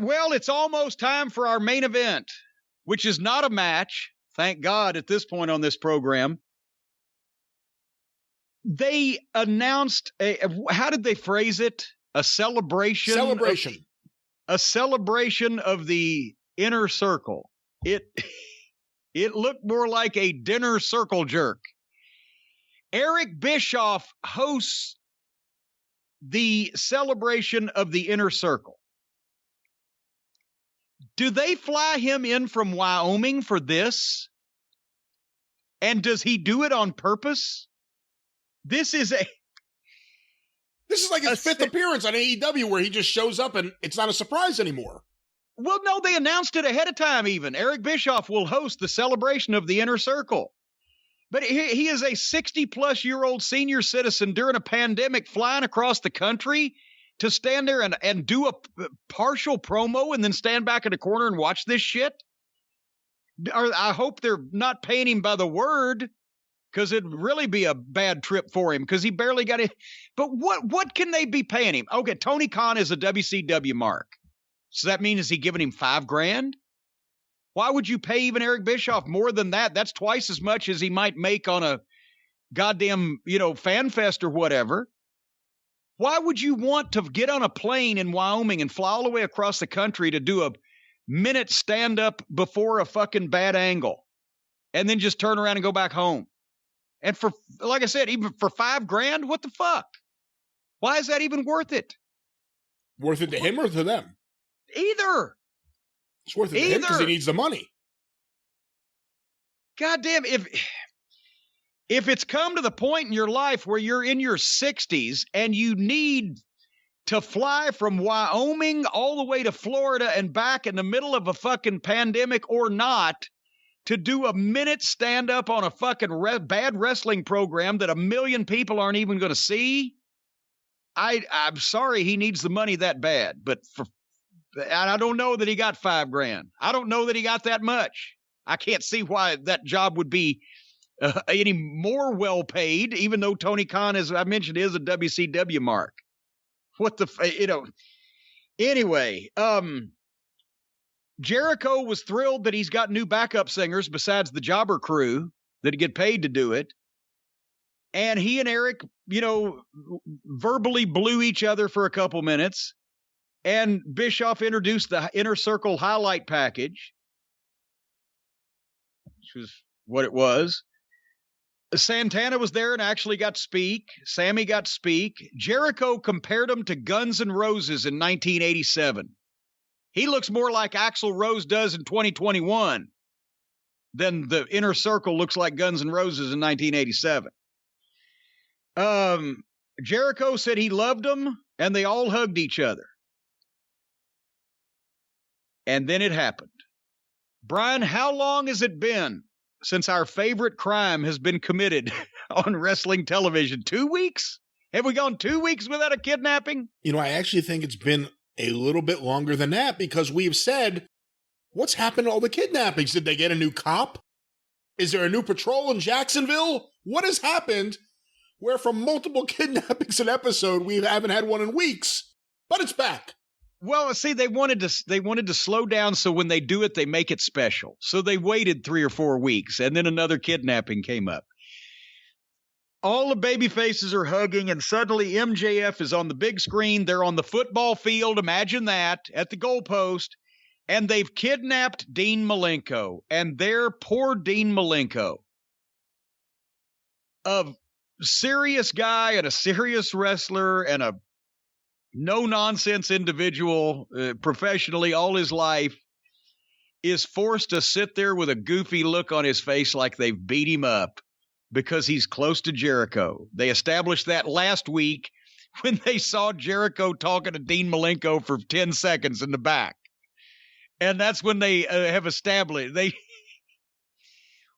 Well, it's almost time for our main event, which is not a match. Thank God at this point on this program. They announced how did they phrase it? A celebration. A celebration of the inner circle. It looked more like a dinner circle jerk. Eric Bischoff hosts the celebration of the inner circle. Do they fly him in from Wyoming for this? And does he do it on purpose? This is like his fifth appearance on AEW where he just shows up and it's not a surprise anymore. Well, no, they announced it ahead of time even. Eric Bischoff will host the celebration of the inner circle. But he is a 60-plus-year-old senior citizen during a pandemic flying across the country to stand there and do a partial promo and then stand back in the corner and watch this shit? I hope they're not paying him by the word, because it'd really be a bad trip for him because he barely got it. But what can they be paying him? Okay, Tony Khan is a WCW mark. So that means, is he giving him $5,000? Why would you pay even Eric Bischoff more than that? That's twice as much as he might make on a goddamn, fan fest or whatever. Why would you want to get on a plane in Wyoming and fly all the way across the country to do a minute stand-up before a fucking bad angle and then just turn around and go back home? And for, like I said, even for $5,000, what the fuck? Why is that even worth it? Worth it to him or to them? Either. It's worth it to him because he needs the money. Goddamn, if it's come to the point in your life where you're in your 60s and you need to fly from Wyoming all the way to Florida and back in the middle of a fucking pandemic or not to do a minute stand-up on a fucking bad wrestling program that 1 million people aren't even going to see, I'm sorry he needs the money that bad. But I don't know that he got $5,000. I don't know that he got that much. I can't see why that job would be any more well paid, even though Tony Khan, as I mentioned, is a WCW mark. Anyway, Jericho was thrilled that he's got new backup singers besides the jobber crew that get paid to do it. And he and Eric, verbally blew each other for a couple minutes. And Bischoff introduced the Inner Circle highlight package, which was what it was. Santana was there and actually got to speak. Sammy got to speak. Jericho compared him to Guns N' Roses in 1987. He looks more like Axl Rose does in 2021 than the Inner Circle looks like Guns N' Roses in 1987. Jericho said he loved them, and they all hugged each other. And then it happened. Brian, how long has it been since our favorite crime has been committed on wrestling television? 2 weeks? Have we gone 2 weeks without a kidnapping? I actually think it's been a little bit longer than that because we've said, what's happened to all the kidnappings? Did they get a new cop? Is there a new patrol in Jacksonville? What has happened where from multiple kidnappings an episode, we haven't had one in weeks, but it's back. Well, see, they wanted to slow down so when they do it, they make it special. So they waited 3 or 4 weeks, and then another kidnapping came up. All the baby faces are hugging, and suddenly MJF is on the big screen. They're on the football field, imagine that, at the goalpost, and they've kidnapped Dean Malenko. And their poor Dean Malenko, a serious guy and a serious wrestler and a no-nonsense individual professionally all his life, is forced to sit there with a goofy look on his face like they've beat him up because he's close to Jericho. They established that last week when they saw Jericho talking to Dean Malenko for 10 seconds in the back. And that's when they have established.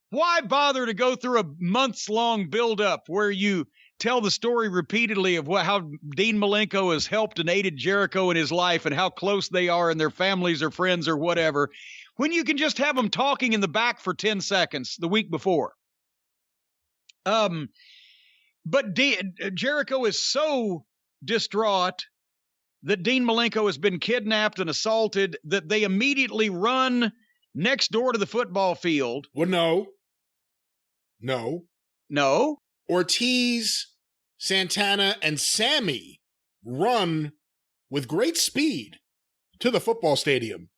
Why bother to go through a months-long build-up where you tell the story repeatedly of how Dean Malenko has helped and aided Jericho in his life and how close they are and their families or friends or whatever, when you can just have them talking in the back for 10 seconds the week before? But Jericho is so distraught that Dean Malenko has been kidnapped and assaulted, that they immediately run next door to the football field. Well, no. Ortiz, Santana, and Sammy run with great speed to the football stadium.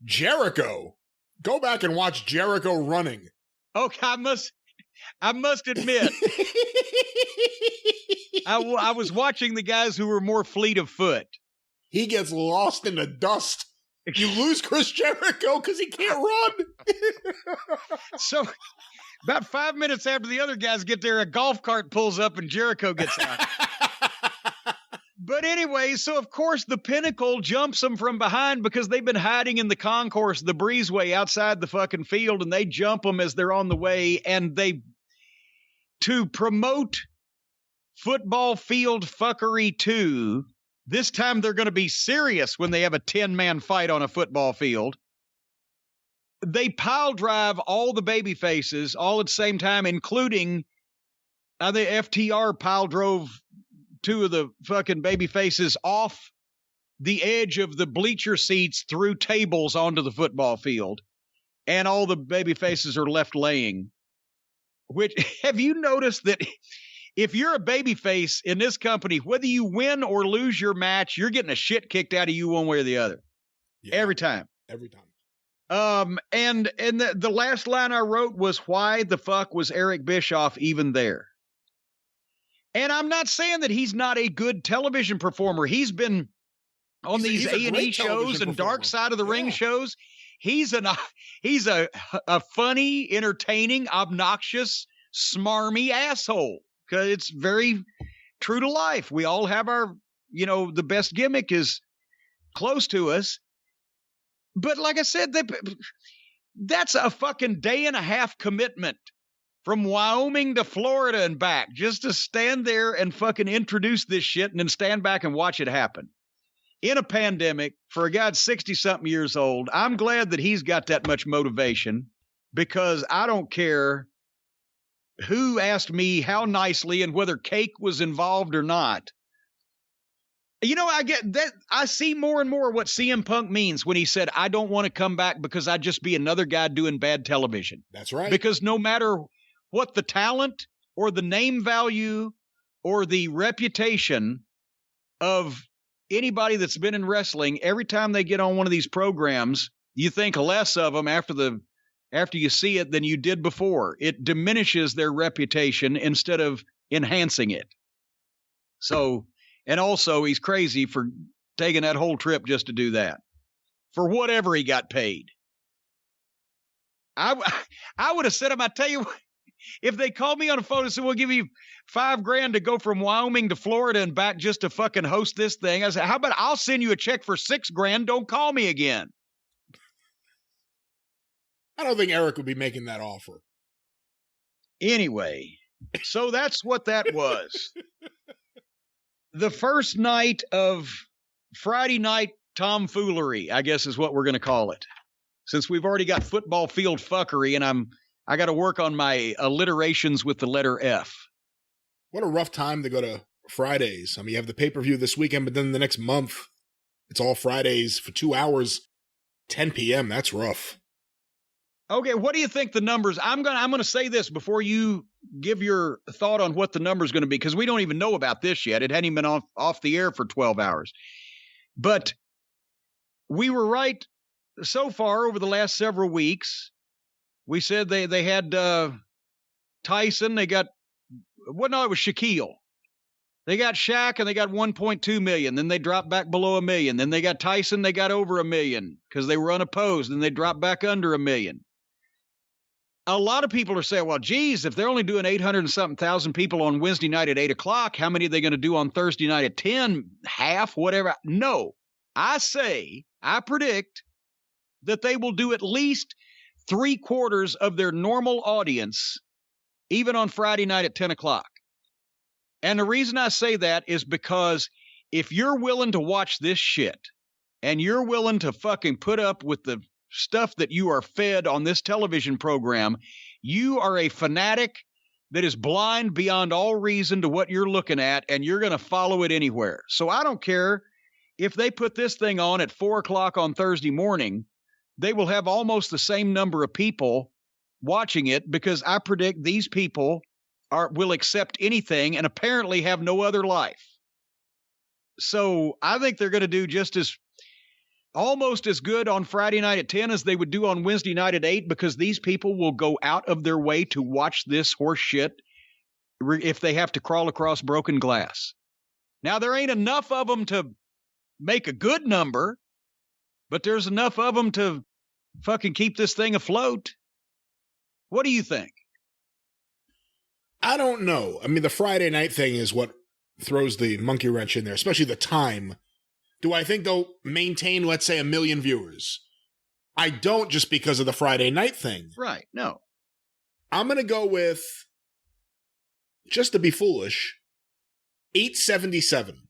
Jericho, go back and watch Jericho running. Okay, I must admit, I was watching the guys who were more fleet of foot. He gets lost in the dust. You lose Chris Jericho because he can't run. So about 5 minutes after the other guys get there, a golf cart pulls up and Jericho gets out. But anyway, so of course the Pinnacle jumps them from behind because they've been hiding in the concourse, the breezeway outside the fucking field, and they jump them as they're on the way. And to promote Football Field Fuckery 2, this time they're going to be serious when they have a 10-man fight on a football field. They pile drive all the baby faces all at the same time, including the FTR pile drove 2 of the fucking baby faces off the edge of the bleacher seats through tables onto the football field. And all the baby faces are left laying. Which, have you noticed that if you're a baby face in this company, whether you win or lose your match, you're getting a shit kicked out of you one way or the other. Yeah, every time. Every time. And the last line I wrote was, why the fuck was Eric Bischoff even there? And I'm not saying that he's not a good television performer. He's been on these A&E shows and Dark Side of the Ring shows. He's a funny, entertaining, obnoxious, smarmy asshole. Because it's very true to life. We all have our, the best gimmick is close to us. But like I said, that's a fucking day and a half commitment from Wyoming to Florida and back just to stand there and fucking introduce this shit and then stand back and watch it happen. In a pandemic, for a guy that's 60-something years old, I'm glad that he's got that much motivation, because I don't care who asked me how nicely and whether cake was involved or not. I get that. I see more and more what CM Punk means when he said, I don't want to come back because I'd just be another guy doing bad television. That's right. Because no matter what the talent or the name value or the reputation of anybody that's been in wrestling, every time they get on one of these programs, you think less of them after you see it than you did before. It diminishes their reputation instead of enhancing it. So, and also he's crazy for taking that whole trip just to do that. For whatever he got paid. I would have said him, I tell you, if they called me on the phone and said, we'll give you $5,000 to go from Wyoming to Florida and back just to fucking host this thing, I said, how about I'll send you a check for $6,000, don't call me again. I don't think Eric would be making that offer. Anyway, so that's what that was. The first night of Friday night tomfoolery, I guess is what we're going to call it. Since we've already got football field fuckery and I got to work on my alliterations with the letter F. What a rough time to go to Fridays. I mean, you have the pay-per-view this weekend, but then the next month, it's all Fridays for 2 hours, 10 p.m. That's rough. Okay, what do you think the numbers? I'm gonna say this before you give your thought on what the number's going to be, because we don't even know about this yet. It hadn't even been off the air for 12 hours. But we were right so far over the last several weeks. We said they had Tyson. They got it was Shaquille. They got Shaq and they got 1.2 million. Then they dropped back below $1 million. Then they got Tyson. They got over $1 million because they were unopposed. Then they dropped back under $1 million. A lot of people are saying, well, geez, if they're only doing 800 and something thousand people on Wednesday night at 8 o'clock, how many are they going to do on Thursday night at 10, half, whatever? No, I predict that they will do at least 3/4 of their normal audience, even on Friday night at 10 o'clock. And the reason I say that is because if you're willing to watch this shit and you're willing to fucking put up with the stuff that you are fed on this television program, you are a fanatic that is blind beyond all reason to what you're looking at, and you're going to follow it anywhere. So I don't care if they put this thing on at 4 o'clock on Thursday morning, they will have almost the same number of people watching it, because I predict these people will accept anything and apparently have no other life. So I think they're going to do almost as good on Friday night at 10 as they would do on Wednesday night at 8, because these people will go out of their way to watch this horse shit if they have to crawl across broken glass. Now, there ain't enough of them to make a good number, but there's enough of them to fucking keep this thing afloat. What do you think? I don't know. I mean, the Friday night thing is what throws the monkey wrench in there, especially the time. Do I think they'll maintain, let's say, 1 million viewers? I don't, just because of the Friday night thing. Right, no. I'm going to go with, just to be foolish, 877.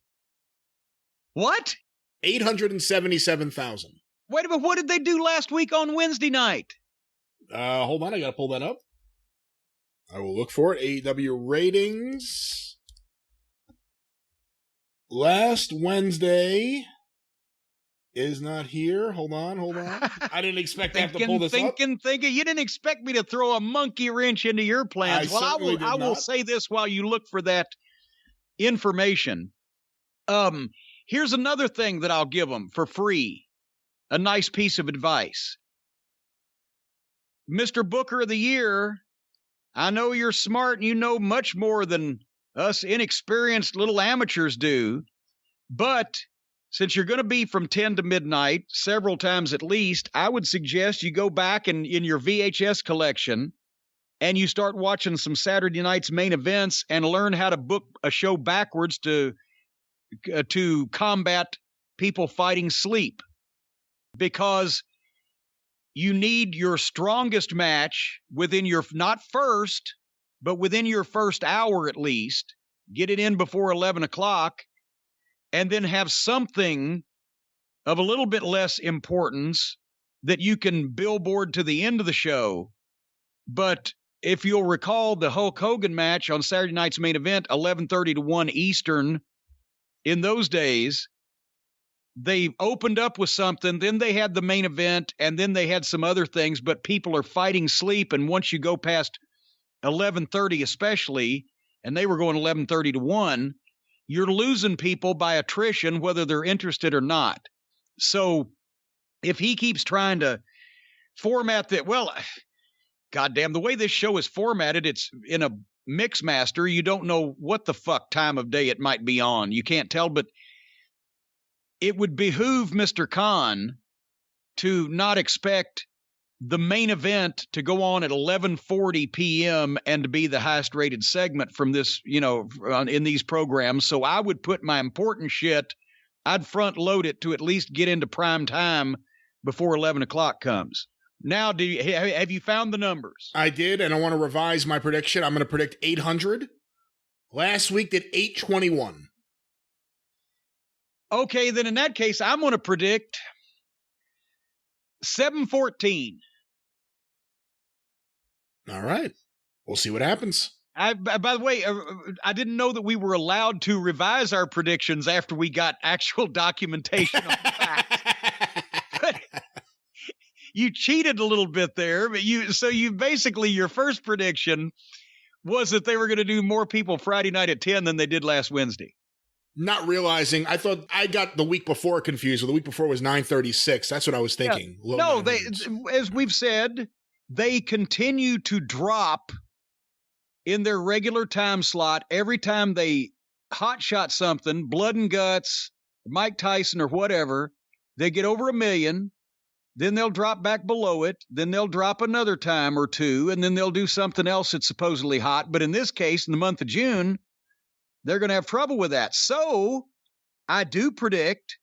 What? 877,000. Wait a minute, what did they do last week on Wednesday night? Hold on, I gotta pull that up. I will look for it. AEW ratings. Last Wednesday is not here. Hold on. I didn't expect to have to pull this up. You didn't expect me to throw a monkey wrench into your plans. I will say this while you look for that information. Here's another thing that I'll give them for free. A nice piece of advice. Mr. Booker of the Year, I know you're smart and you know much more than us inexperienced little amateurs do, but since you're going to be from 10 to midnight several times at least, I would suggest you go back in your VHS collection and you start watching some Saturday night's main events and learn how to book a show backwards to combat people fighting sleep. Because you need your strongest match within your, not first, but within your first hour at least. Get it in before 11 o'clock, and then have something of a little bit less importance that you can billboard to the end of the show. But if you'll recall the Hulk Hogan match on Saturday night's main event, 11:30 to 1 Eastern, in those days, they opened up with something, then they had the main event, and then they had some other things, but people are fighting sleep, and once you go past 11:30 especially, and they were going 11:30 to 1, you're losing people by attrition, whether they're interested or not. So if he keeps trying to format that, well, goddamn, the way this show is formatted, it's in a mix master. You don't know what the fuck time of day it might be on. You can't tell, but it would behoove Mr. Khan to not expect the main event to go on at 11:40 p.m. and to be the highest rated segment from this, in these programs. So I would put my important shit, I'd front load it to at least get into prime time before 11 o'clock comes. Now, have you found the numbers? I did, and I want to revise my prediction. I'm going to predict 800. Last week did 821. Okay, then in that case, I'm going to predict 714. All right. We'll see what happens. By the way, I didn't know that we were allowed to revise our predictions after we got actual documentation on facts. But you cheated a little bit there, but you basically, your first prediction was that they were going to do more people Friday night at 10 than they did last Wednesday. Not realizing, I thought I got the week before confused. The week before was 9:36. That's what I was thinking. Yeah. No, as we've said, they continue to drop in their regular time slot every time they hotshot something, Blood and Guts, Mike Tyson or whatever. They get over 1 million, then they'll drop back below it, then they'll drop another time or two, and then they'll do something else that's supposedly hot. But in this case, in the month of June, they're going to have trouble with that. So I do predict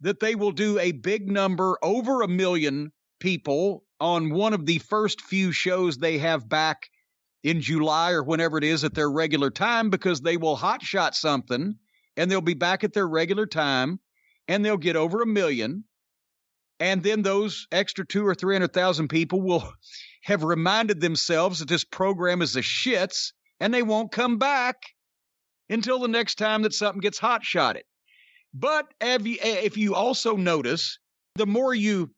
that they will do a big number, over 1 million people, on one of the first few shows they have back in July or whenever it is at their regular time, because they will hotshot something and they'll be back at their regular time and they'll get over 1 million. And then those extra 200,000 or 300,000 people will have reminded themselves that this program is the shits, and they won't come back until the next time that something gets hot-shotted. But if you also notice, the more you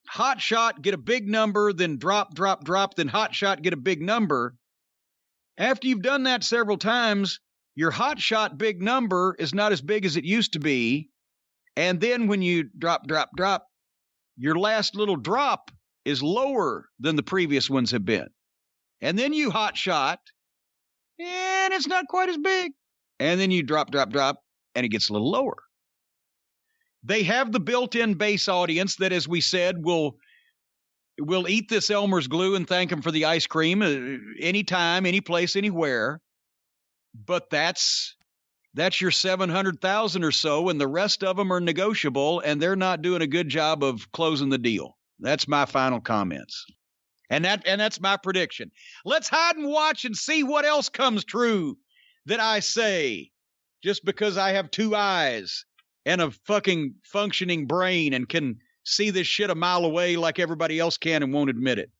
hot shot, get a big number, then drop, then hot shot, get a big number. After you've done that several times, your hot shot big number is not as big as it used to be. And then when you drop, your last little drop is lower than the previous ones have been. And then you hot shot, and it's not quite as big. And then you drop, and it gets a little lower. They have the built-in base audience that, as we said, will eat this Elmer's glue and thank him for the ice cream anytime, any place, anywhere. But that's your 700,000 or so, and the rest of them are negotiable, and they're not doing a good job of closing the deal. That's my final comments. And that's my prediction. Let's hide and watch and see what else comes true that I say, just because I have two eyes and a fucking functioning brain and can see this shit a mile away like everybody else can and won't admit it.